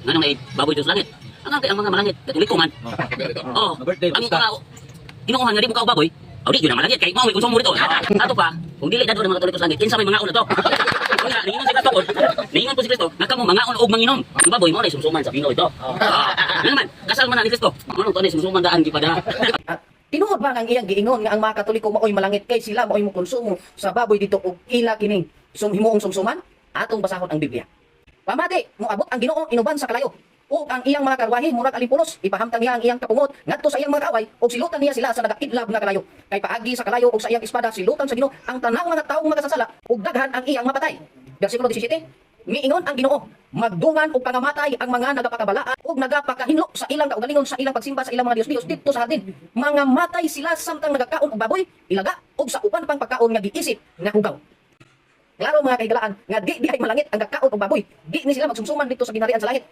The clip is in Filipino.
Nga nang baboy dito sa langit. Ang mga malangit, katuliko man. Oh, ang mga kinukuhan nga di mo ka baboy. O di, yun ang malangit, kay mao may konsumo dito. Ato pa, kung dili dadto ng mga katuliko sa langit, kinsa may mga una to. Kaya, ningon si Kristo po, ningon po si Kristo, nga kamo mga og manginom. Ang baboy mo na sumsuman sa bino ito. Ano naman, kasal man na ni Kristo. Ano to ni sumsuman daan di pa da. Tinuod ba ang iyang giingon nga ang mga Katoliko maoy malangit kay sila maoy mo konsumo sa baboy dito og ila kining himuong sumsuman? Atong basahon ang Biblia. Pamati, moabot ang Ginoo inuban sa kalayo. Ug ang iyang mga karwahe murag alipulos, ipahamtang niya ang iyang kapungot ngadto sa iyang mga kaaway ug silutan niya sila sa nagaidlab nga kalayo. Kay paagi sa kalayo ug sa iyang espada silutan sa Ginoo ang tanang mga taong makasasala ug daghan ang iyang mapatay. Bersikulo 17. Miingon ang Ginoo, magdungan og pangamatay ang mga nagapakabalaan ug nagapakahinlo sa ilang kaugalingon sa ilang pagsimba sa ilang mga Dios dito sa hardin. Mga matay sila samtang nagakaon og baboy, ilaga ug sa uban pang pagkaon nga giisip nga hugaw. Klaro mga kaigalaan nga di ay malangit ang gakaon og baboy. Di ni sila magsumsuman dito sa ginharian sa langit.